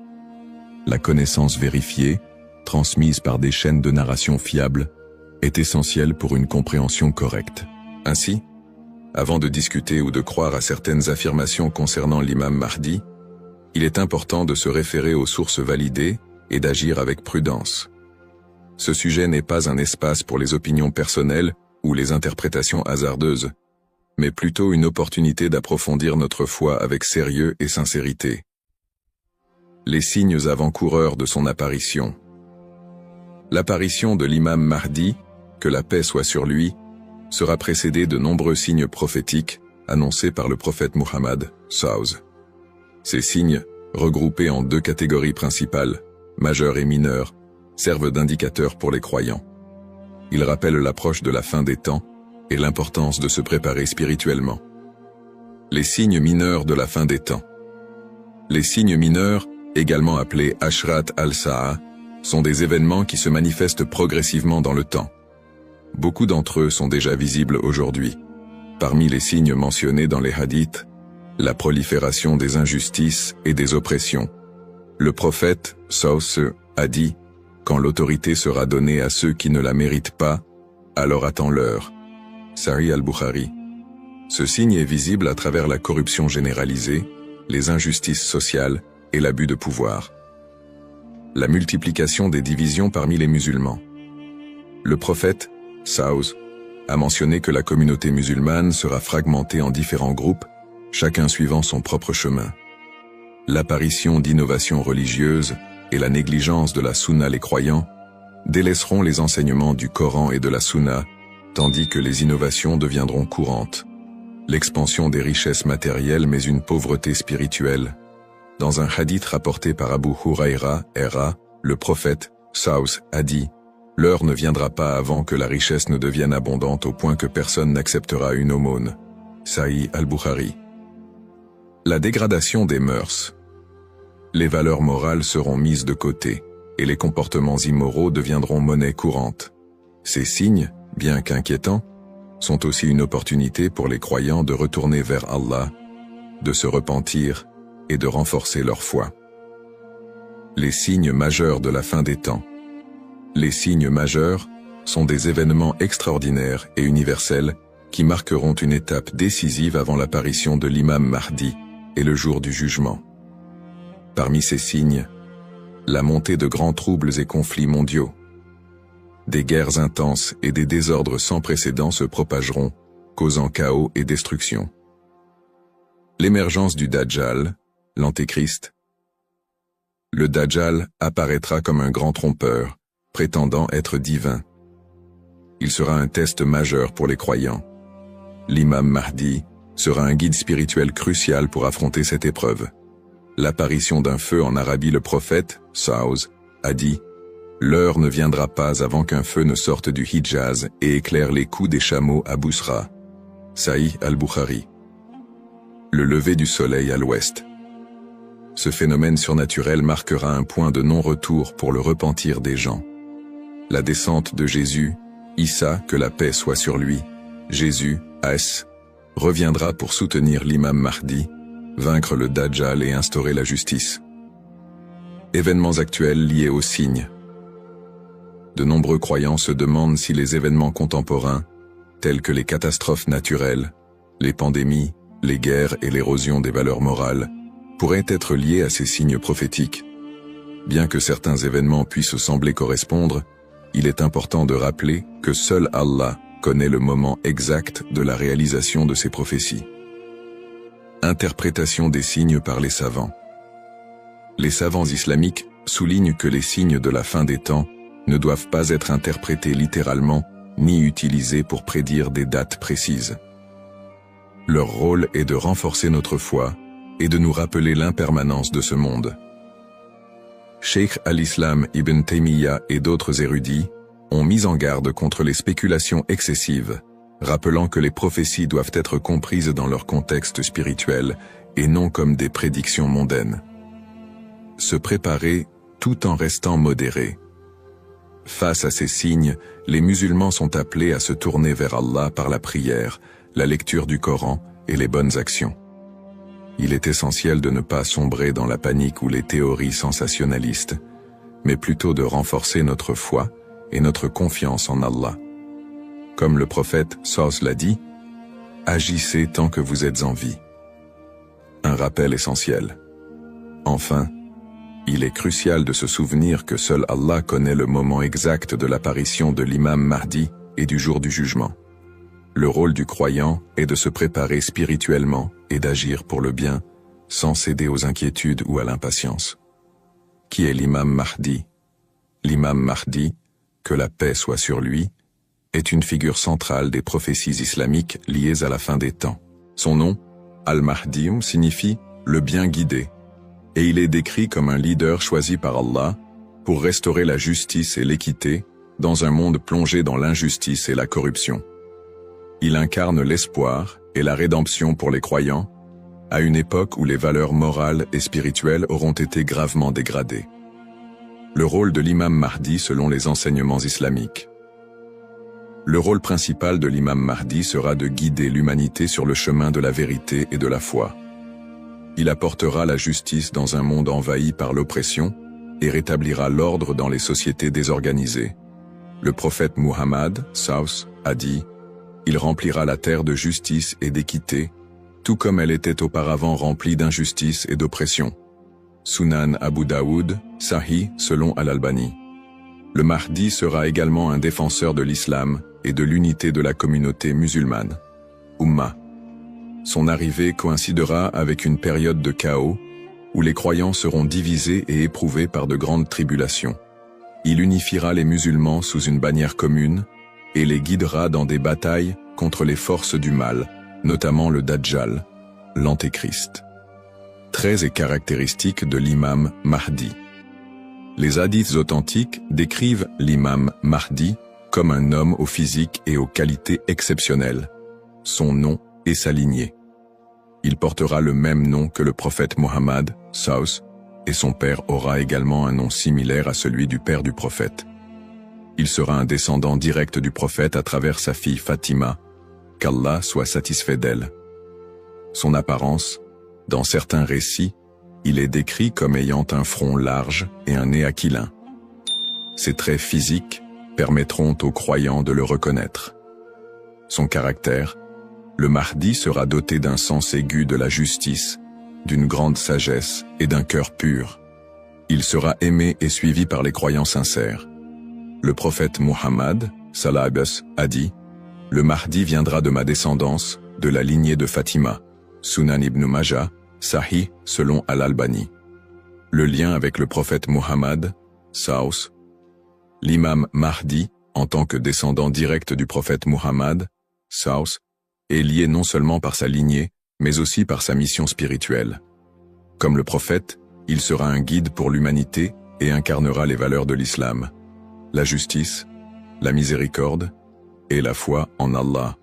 La connaissance vérifiée, transmise par des chaînes de narration fiables, est essentielle pour une compréhension correcte. Ainsi, Avant de discuter ou de croire à certaines affirmations concernant l'imam Mahdi, il est important de se référer aux sources validées et d'agir avec prudence. Ce sujet n'est pas un espace pour les opinions personnelles ou les interprétations hasardeuses, mais plutôt une opportunité d'approfondir notre foi avec sérieux et sincérité. Les signes avant-coureurs de son apparition. L'apparition de l'imam Mahdi, que la paix soit sur lui, sera précédée de nombreux signes prophétiques annoncés par le prophète Muhammad s.a.w. Ces signes, regroupés en deux catégories principales, majeurs et mineurs, servent d'indicateurs pour les croyants. Ils rappellent l'approche de la fin des temps et l'importance de se préparer spirituellement. Les signes mineurs de la fin des temps. Les signes mineurs, également appelés Ashrat al-Sa'a, sont des événements qui se manifestent progressivement dans le temps. Beaucoup d'entre eux sont déjà visibles aujourd'hui. Parmi les signes mentionnés dans les hadiths, la prolifération des injustices et des oppressions. Le prophète, sallallahu a dit, « Quand l'autorité sera donnée à ceux qui ne la méritent pas, alors attends-leur. » Sahih al-Bukhari. Ce signe est visible à travers la corruption généralisée, les injustices sociales et l'abus de pouvoir. La multiplication des divisions parmi les musulmans. Le prophète, sallallahu, a mentionné que la communauté musulmane sera fragmentée en différents groupes, chacun suivant son propre chemin. L'apparition d'innovations religieuses et la négligence de la sunna les croyants délaisseront les enseignements du Coran et de la sunna, tandis que les innovations deviendront courantes. L'expansion des richesses matérielles mais une pauvreté spirituelle. Dans un hadith rapporté par Abu Huraira, le prophète, sallallahu, a dit « L'heure ne viendra pas avant que la richesse ne devienne abondante au point que personne n'acceptera une aumône. » Sahih al-Bukhari. La dégradation des mœurs. Les valeurs morales seront mises de côté, et les comportements immoraux deviendront monnaie courante. Ces signes, bien qu'inquiétants, sont aussi une opportunité pour les croyants de retourner vers Allah, de se repentir et de renforcer leur foi. Les signes majeurs de la fin des temps. Les signes majeurs sont des événements extraordinaires et universels qui marqueront une étape décisive avant l'apparition de l'imam Mahdi et le jour du jugement. Parmi ces signes, la montée de grands troubles et conflits mondiaux. Des guerres intenses et des désordres sans précédent se propageront, causant chaos et destruction. L'émergence du Dajjal, l'Antéchrist. Le Dajjal apparaîtra comme un grand trompeur, prétendant être divin. Il sera un test majeur pour les croyants. L'imam Mahdi sera un guide spirituel crucial pour affronter cette épreuve. L'apparition d'un feu en Arabie, le prophète, sallallahu, a dit « L'heure ne viendra pas avant qu'un feu ne sorte du Hijaz et éclaire les coups des chameaux à Bousra. » Sahih al-Bukhari. Le lever du soleil à l'ouest. Ce phénomène surnaturel marquera un point de non-retour pour le repentir des gens. La descente de Jésus, Issa, que la paix soit sur lui, Jésus, As, reviendra pour soutenir l'imam Mahdi, vaincre le Dajjal et instaurer la justice. Événements actuels liés aux signes. De nombreux croyants se demandent si les événements contemporains, tels que les catastrophes naturelles, les pandémies, les guerres et l'érosion des valeurs morales, pourraient être liés à ces signes prophétiques. Bien que certains événements puissent sembler correspondre, il est important de rappeler que seul Allah connaît le moment exact de la réalisation de ces prophéties. Interprétation des signes par les savants. Les savants islamiques soulignent que les signes de la fin des temps ne doivent pas être interprétés littéralement ni utilisés pour prédire des dates précises. Leur rôle est de renforcer notre foi et de nous rappeler l'impermanence de ce monde. Cheikh al-Islam Ibn Taymiyyah et d'autres érudits ont mis en garde contre les spéculations excessives, rappelant que les prophéties doivent être comprises dans leur contexte spirituel et non comme des prédictions mondaines. Se préparer tout en restant modéré. Face à ces signes, les musulmans sont appelés à se tourner vers Allah par la prière, la lecture du Coran et les bonnes actions. Il est essentiel de ne pas sombrer dans la panique ou les théories sensationnalistes, mais plutôt de renforcer notre foi et notre confiance en Allah. Comme le prophète sallallahu l'a dit, « Agissez tant que vous êtes en vie. Un rappel essentiel. Enfin, il est crucial de se souvenir que seul Allah connaît le moment exact de l'apparition de l'imam Mahdi et du jour du jugement. Le rôle du croyant est de se préparer spirituellement et d'agir pour le bien, sans céder aux inquiétudes ou à l'impatience. Qui est l'imam Mahdi? L'imam Mahdi, que la paix soit sur lui, est une figure centrale des prophéties islamiques liées à la fin des temps. Son nom, Al-Mahdi, signifie « le bien guidé », et il est décrit comme un leader choisi par Allah pour restaurer la justice et l'équité dans un monde plongé dans l'injustice et la corruption. Il incarne l'espoir et la rédemption pour les croyants, à une époque où les valeurs morales et spirituelles auront été gravement dégradées. Le rôle de l'imam Mahdi selon les enseignements islamiques. Le rôle principal de l'imam Mahdi sera de guider l'humanité sur le chemin de la vérité et de la foi. Il apportera la justice dans un monde envahi par l'oppression et rétablira l'ordre dans les sociétés désorganisées. Le prophète Muhammad, Saus, a dit « Il remplira la terre de justice et d'équité, tout comme elle était auparavant remplie d'injustice et d'oppression. » Sunan Abu Daoud, Sahih selon Al-Albani. Le Mahdi sera également un défenseur de l'islam et de l'unité de la communauté musulmane. Ummah. Son arrivée coïncidera avec une période de chaos où les croyants seront divisés et éprouvés par de grandes tribulations. Il unifiera les musulmans sous une bannière commune et les guidera dans des batailles contre les forces du mal, notamment le Dajjal, l'Antéchrist. Traits et caractéristiques de l'imam Mahdi. Les hadiths authentiques décrivent l'imam Mahdi comme un homme au physique et aux qualités exceptionnelles, son nom et sa lignée. Il portera le même nom que le prophète Mohammed, Saus, et son père aura également un nom similaire à celui du père du prophète. Il sera un descendant direct du prophète à travers sa fille Fatima, qu'Allah soit satisfait d'elle. Son apparence, dans certains récits, il est décrit comme ayant un front large et un nez aquilin. Ses traits physiques permettront aux croyants de le reconnaître. Son caractère, le Mahdi sera doté d'un sens aigu de la justice, d'une grande sagesse et d'un cœur pur. Il sera aimé et suivi par les croyants sincères. Le prophète Muhammad, Salabas, a dit « Le Mahdi viendra de ma descendance, de la lignée de Fatima. » Sunan ibn Majah, Sahih selon Al-Albani. Le lien avec le prophète Muhammad, Saus. L'imam Mahdi, en tant que descendant direct du prophète Muhammad, Saus, est lié non seulement par sa lignée, mais aussi par sa mission spirituelle. Comme le prophète, il sera un guide pour l'humanité et incarnera les valeurs de l'islam, la justice, la miséricorde et la foi en Allah.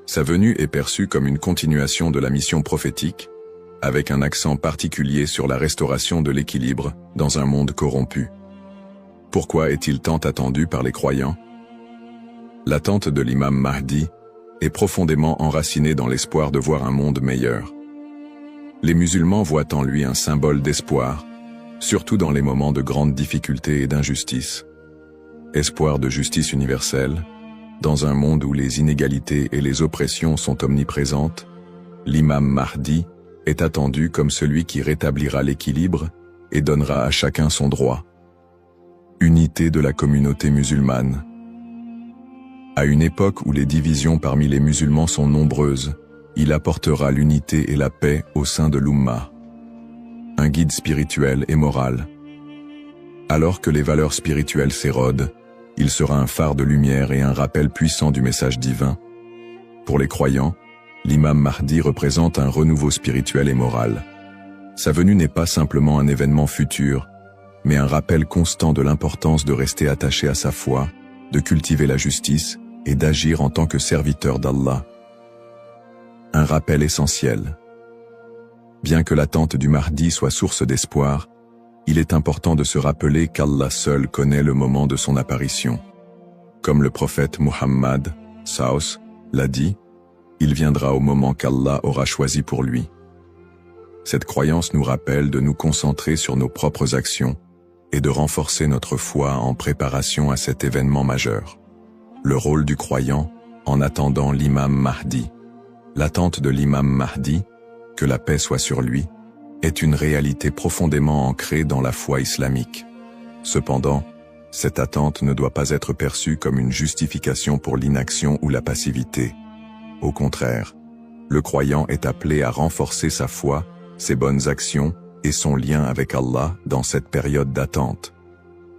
Sa venue est perçue comme une continuation de la mission prophétique, avec un accent particulier sur la restauration de l'équilibre dans un monde corrompu. Pourquoi est-il tant attendu par les croyants? L'attente de l'imam Mahdi est profondément enracinée dans l'espoir de voir un monde meilleur. Les musulmans voient en lui un symbole d'espoir, surtout dans les moments de grandes difficultés et d'injustice. Espoir de justice universelle, dans un monde où les inégalités et les oppressions sont omniprésentes, l'imam Mahdi est attendu comme celui qui rétablira l'équilibre et donnera à chacun son droit. Unité de la communauté musulmane. À une époque où les divisions parmi les musulmans sont nombreuses, il apportera l'unité et la paix au sein de l'Ummah. Un guide spirituel et moral. Alors que les valeurs spirituelles s'érodent, il sera un phare de lumière et un rappel puissant du message divin. Pour les croyants, l'imam Mahdi représente un renouveau spirituel et moral. Sa venue n'est pas simplement un événement futur, mais un rappel constant de l'importance de rester attaché à sa foi, de cultiver la justice et d'agir en tant que serviteur d'Allah. Un rappel essentiel. Bien que l'attente du Mahdi soit source d'espoir, il est important de se rappeler qu'Allah seul connaît le moment de son apparition. Comme le prophète Muhammad, Saus, l'a dit, il viendra au moment qu'Allah aura choisi pour lui. Cette croyance nous rappelle de nous concentrer sur nos propres actions et de renforcer notre foi en préparation à cet événement majeur. Le rôle du croyant en attendant l'imam Mahdi. L'attente de l'imam Mahdi, que la paix soit sur lui, est une réalité profondément ancrée dans la foi islamique. Cependant, cette attente ne doit pas être perçue comme une justification pour l'inaction ou la passivité. Au contraire, le croyant est appelé à renforcer sa foi, ses bonnes actions et son lien avec Allah dans cette période d'attente.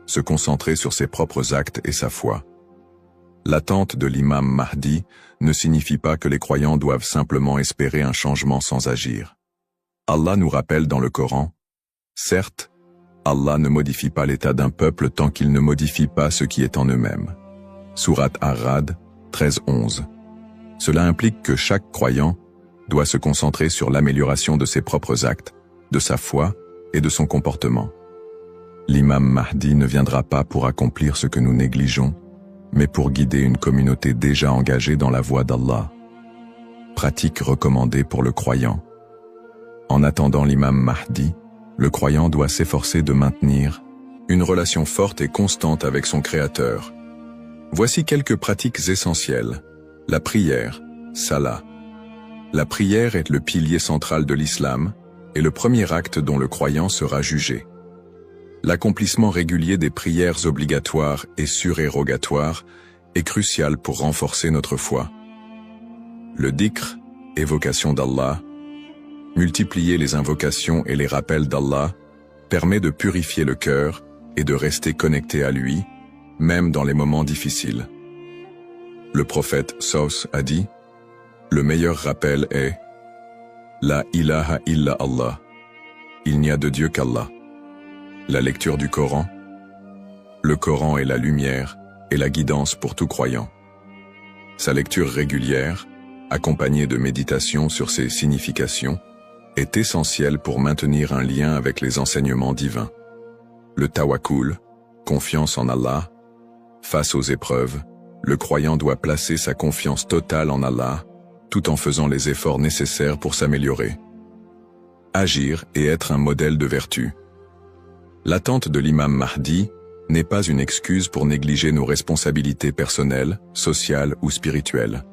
Se concentrer sur ses propres actes et sa foi. L'attente de l'imam Mahdi ne signifie pas que les croyants doivent simplement espérer un changement sans agir. Allah nous rappelle dans le Coran, « Certes, Allah ne modifie pas l'état d'un peuple tant qu'il ne modifie pas ce qui est en eux-mêmes. » Sourate Ar-Ra'd 13-11. Cela implique que chaque croyant doit se concentrer sur l'amélioration de ses propres actes, de sa foi et de son comportement. L'imam Mahdi ne viendra pas pour accomplir ce que nous négligeons, mais pour guider une communauté déjà engagée dans la voie d'Allah. Pratique recommandée pour le croyant. En attendant l'imam Mahdi, le croyant doit s'efforcer de maintenir une relation forte et constante avec son Créateur. Voici quelques pratiques essentielles. La prière, salah. La prière est le pilier central de l'islam et le premier acte dont le croyant sera jugé. L'accomplissement régulier des prières obligatoires et surérogatoires est crucial pour renforcer notre foi. Le dhikr, évocation d'Allah, multiplier les invocations et les rappels d'Allah, permet de purifier le cœur et de rester connecté à lui, même dans les moments difficiles. Le prophète Saus a dit, « Le meilleur rappel est « La ilaha illa Allah » Il n'y a de Dieu qu'Allah. La lecture du Coran. Le Coran est la lumière et la guidance pour tout croyant. Sa lecture régulière, accompagnée de méditation sur ses significations, est essentielle pour maintenir un lien avec les enseignements divins. Le tawakkul, confiance en Allah. Face aux épreuves, le croyant doit placer sa confiance totale en Allah, tout en faisant les efforts nécessaires pour s'améliorer. Agir et être un modèle de vertu. L'attente de l'imam Mahdi n'est pas une excuse pour négliger nos responsabilités personnelles, sociales ou spirituelles.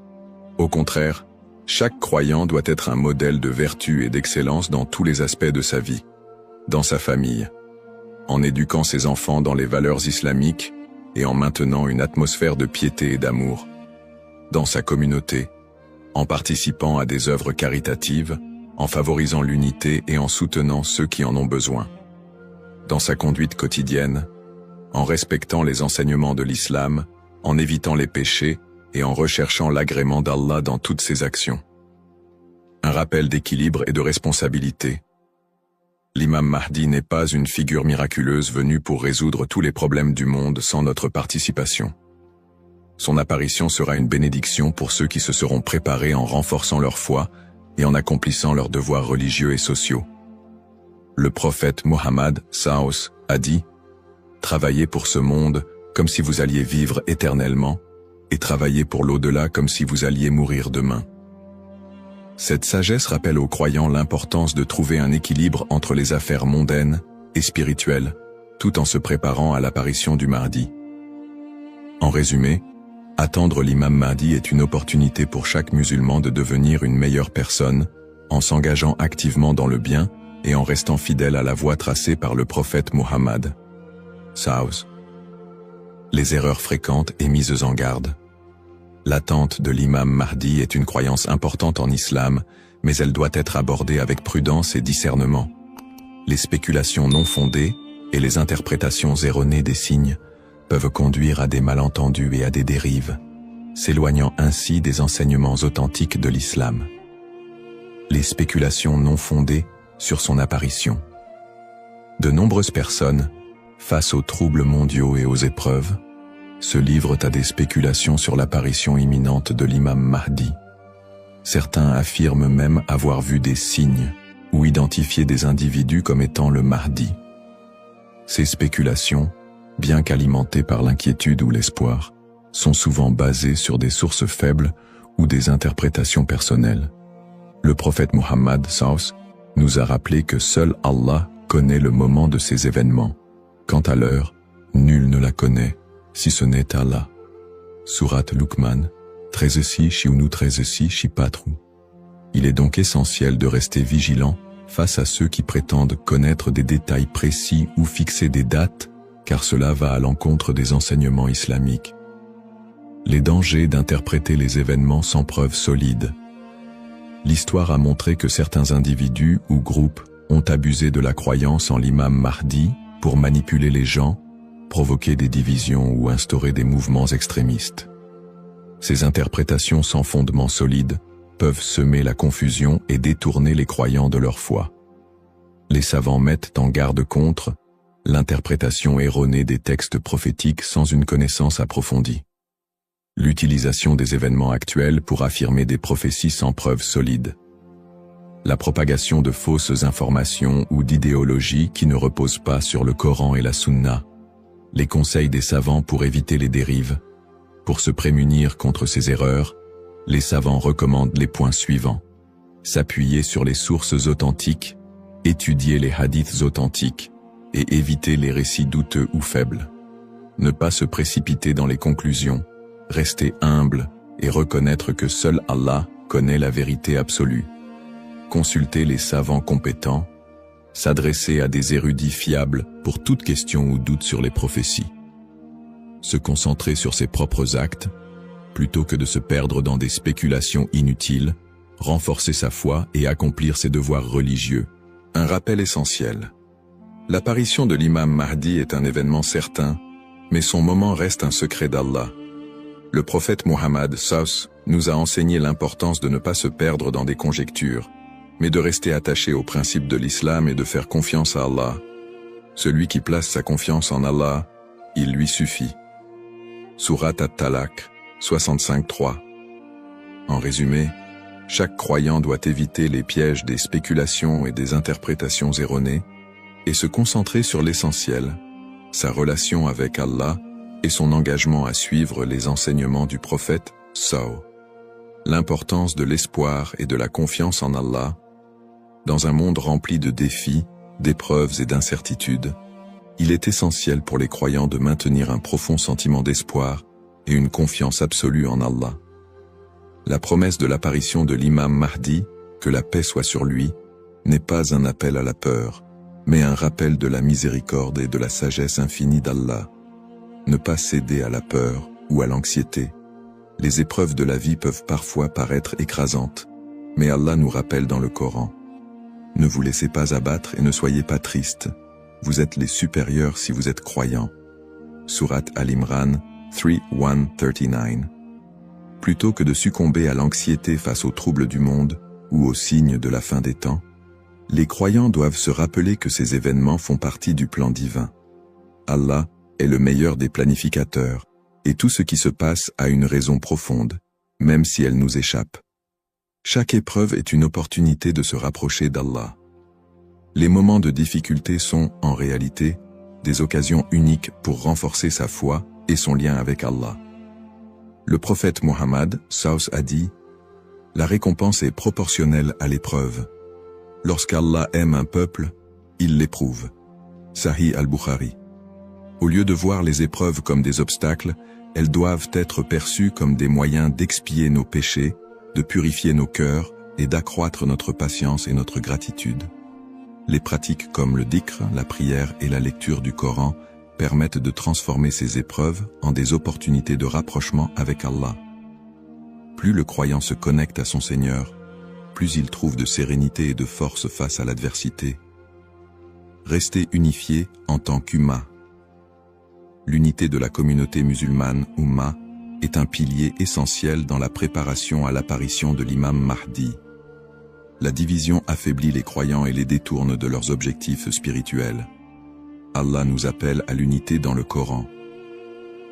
Au contraire, chaque croyant doit être un modèle de vertu et d'excellence dans tous les aspects de sa vie, dans sa famille, en éduquant ses enfants dans les valeurs islamiques et en maintenant une atmosphère de piété et d'amour, dans sa communauté, en participant à des œuvres caritatives, en favorisant l'unité et en soutenant ceux qui en ont besoin, dans sa conduite quotidienne, en respectant les enseignements de l'islam, en évitant les péchés et en recherchant l'agrément d'Allah dans toutes ses actions. Un rappel d'équilibre et de responsabilité. L'imam Mahdi n'est pas une figure miraculeuse venue pour résoudre tous les problèmes du monde sans notre participation. Son apparition sera une bénédiction pour ceux qui se seront préparés en renforçant leur foi et en accomplissant leurs devoirs religieux et sociaux. Le prophète Mohammed Saus a dit « Travaillez pour ce monde comme si vous alliez vivre éternellement, et travaillez pour l'au-delà comme si vous alliez mourir demain. » Cette sagesse rappelle aux croyants l'importance de trouver un équilibre entre les affaires mondaines et spirituelles, tout en se préparant à l'apparition du Mahdi. En résumé, attendre l'imam Mahdi est une opportunité pour chaque musulman de devenir une meilleure personne, en s'engageant activement dans le bien et en restant fidèle à la voie tracée par le prophète Mohammed. Saus. Les erreurs fréquentes et mises en garde. L'attente de l'imam Mahdi est une croyance importante en islam, mais elle doit être abordée avec prudence et discernement. Les spéculations non fondées et les interprétations erronées des signes peuvent conduire à des malentendus et à des dérives, s'éloignant ainsi des enseignements authentiques de l'islam. Les spéculations non fondées sur son apparition. De nombreuses personnes, face aux troubles mondiaux et aux épreuves, se livrent à des spéculations sur l'apparition imminente de l'imam Mahdi. Certains affirment même avoir vu des signes ou identifié des individus comme étant le Mahdi. Ces spéculations, bien qu'alimentées par l'inquiétude ou l'espoir, sont souvent basées sur des sources faibles ou des interprétations personnelles. Le prophète Mohammed Saus nous a rappelé que seul Allah connaît le moment de ces événements. Quant à l'heure, nul ne la connaît, si ce n'est Allah. Sourate Luqman, 13 13 4. Il est donc essentiel de rester vigilant face à ceux qui prétendent connaître des détails précis ou fixer des dates, car cela va à l'encontre des enseignements islamiques. Les dangers d'interpréter les événements sans preuves solides. L'histoire a montré que certains individus ou groupes ont abusé de la croyance en l'imam Mahdi pour manipuler les gens, provoquer des divisions ou instaurer des mouvements extrémistes. Ces interprétations sans fondement solide peuvent semer la confusion et détourner les croyants de leur foi. Les savants mettent en garde contre l'interprétation erronée des textes prophétiques sans une connaissance approfondie. L'utilisation des événements actuels pour affirmer des prophéties sans preuves solides. La propagation de fausses informations ou d'idéologies qui ne reposent pas sur le Coran et la Sunna. Les conseils des savants pour éviter les dérives. Pour se prémunir contre ces erreurs, les savants recommandent les points suivants. S'appuyer sur les sources authentiques, étudier les hadiths authentiques et éviter les récits douteux ou faibles. Ne pas se précipiter dans les conclusions, rester humble et reconnaître que seul Allah connaît la vérité absolue. Consulter les savants compétents, s'adresser à des érudits fiables pour toute question ou doute sur les prophéties. Se concentrer sur ses propres actes, plutôt que de se perdre dans des spéculations inutiles, renforcer sa foi et accomplir ses devoirs religieux. Un rappel essentiel. L'apparition de l'imam Mahdi est un événement certain, mais son moment reste un secret d'Allah. Le prophète Muhammad SAW nous a enseigné l'importance de ne pas se perdre dans des conjectures, mais de rester attaché aux principes de l'islam et de faire confiance à Allah. Celui qui place sa confiance en Allah, il lui suffit. Surat At-Talaq, 65-3. En résumé, chaque croyant doit éviter les pièges des spéculations et des interprétations erronées et se concentrer sur l'essentiel, sa relation avec Allah et son engagement à suivre les enseignements du prophète SAW. L'importance de l'espoir et de la confiance en Allah. Dans un monde rempli de défis, d'épreuves et d'incertitudes, il est essentiel pour les croyants de maintenir un profond sentiment d'espoir et une confiance absolue en Allah. La promesse de l'apparition de l'imam Mahdi, que la paix soit sur lui, n'est pas un appel à la peur, mais un rappel de la miséricorde et de la sagesse infinie d'Allah. Ne pas céder à la peur ou à l'anxiété. Les épreuves de la vie peuvent parfois paraître écrasantes, mais Allah nous rappelle dans le Coran. Ne vous laissez pas abattre et ne soyez pas tristes. Vous êtes les supérieurs si vous êtes croyants. Surat Al-Imran 3:139. Plutôt que de succomber à l'anxiété face aux troubles du monde ou aux signes de la fin des temps, les croyants doivent se rappeler que ces événements font partie du plan divin. Allah est le meilleur des planificateurs, et tout ce qui se passe a une raison profonde, même si elle nous échappe. Chaque épreuve est une opportunité de se rapprocher d'Allah. Les moments de difficulté sont, en réalité, des occasions uniques pour renforcer sa foi et son lien avec Allah. Le prophète Muhammad SAW a dit « La récompense est proportionnelle à l'épreuve. Lorsqu'Allah aime un peuple, il l'éprouve. » Sahih al-Bukhari. Au lieu de voir les épreuves comme des obstacles, elles doivent être perçues comme des moyens d'expier nos péchés, de purifier nos cœurs et d'accroître notre patience et notre gratitude. Les pratiques comme le dhikr, la prière et la lecture du Coran permettent de transformer ces épreuves en des opportunités de rapprochement avec Allah. Plus le croyant se connecte à son Seigneur, plus il trouve de sérénité et de force face à l'adversité. Rester unifié en tant qu'Umma. L'unité de la communauté musulmane, Umma, est un pilier essentiel dans la préparation à l'apparition de l'imam Mahdi. La division affaiblit les croyants et les détourne de leurs objectifs spirituels. Allah nous appelle à l'unité dans le Coran.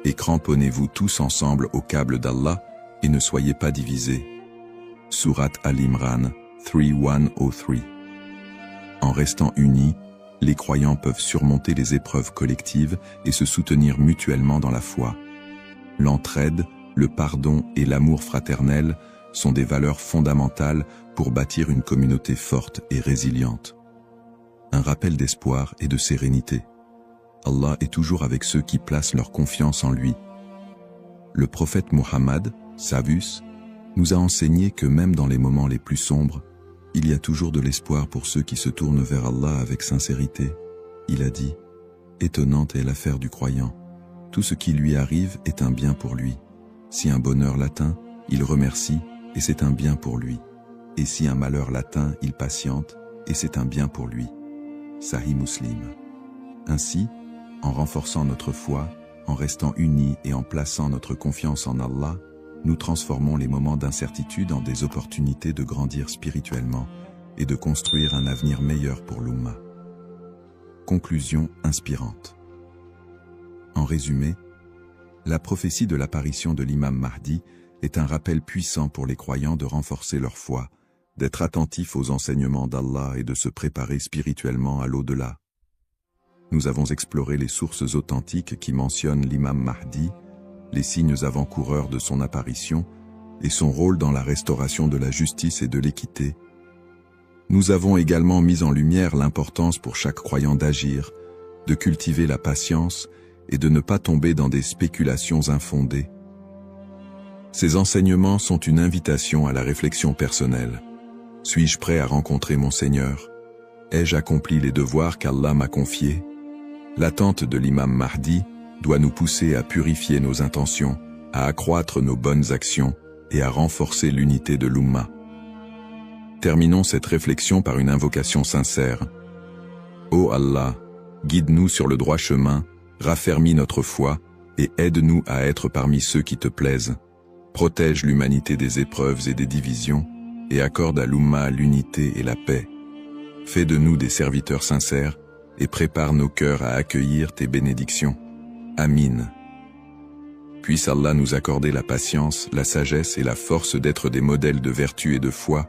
Et cramponnez-vous tous ensemble au câble d'Allah et ne soyez pas divisés. Surat Al-Imran 3:103. En restant unis, les croyants peuvent surmonter les épreuves collectives et se soutenir mutuellement dans la foi. L'entraide, le pardon et l'amour fraternel sont des valeurs fondamentales pour bâtir une communauté forte et résiliente. Un rappel d'espoir et de sérénité. Allah est toujours avec ceux qui placent leur confiance en lui. Le prophète Muhammad, Savus, nous a enseigné que même dans les moments les plus sombres, il y a toujours de l'espoir pour ceux qui se tournent vers Allah avec sincérité. Il a dit, « Étonnante est l'affaire du croyant. Tout ce qui lui arrive est un bien pour lui. Si un bonheur l'atteint, il remercie, et c'est un bien pour lui. Et si un malheur l'atteint, il patiente, et c'est un bien pour lui. » Sahih Muslim. Ainsi, en renforçant notre foi, en restant unis et en plaçant notre confiance en Allah, nous transformons les moments d'incertitude en des opportunités de grandir spirituellement et de construire un avenir meilleur pour l'Ummah. Conclusion inspirante. En résumé, la prophétie de l'apparition de l'imam Mahdi est un rappel puissant pour les croyants de renforcer leur foi, d'être attentifs aux enseignements d'Allah et de se préparer spirituellement à l'au-delà. Nous avons exploré les sources authentiques qui mentionnent l'imam Mahdi, les signes avant-coureurs de son apparition et son rôle dans la restauration de la justice et de l'équité. Nous avons également mis en lumière l'importance pour chaque croyant d'agir, de cultiver la patience et de ne pas tomber dans des spéculations infondées. Ces enseignements sont une invitation à la réflexion personnelle. Suis-je prêt à rencontrer mon Seigneur? Ai-je accompli les devoirs qu'Allah m'a confiés? L'attente de l'imam Mahdi doit nous pousser à purifier nos intentions, à accroître nos bonnes actions et à renforcer l'unité de l'Ummah. Terminons cette réflexion par une invocation sincère. Ô Allah, guide-nous sur le droit chemin, raffermis notre foi et aide-nous à être parmi ceux qui te plaisent. Protège l'humanité des épreuves et des divisions et accorde à l'Ummah l'unité et la paix. Fais de nous des serviteurs sincères et prépare nos cœurs à accueillir tes bénédictions. Amin. Puisse Allah nous accorder la patience, la sagesse et la force d'être des modèles de vertu et de foi,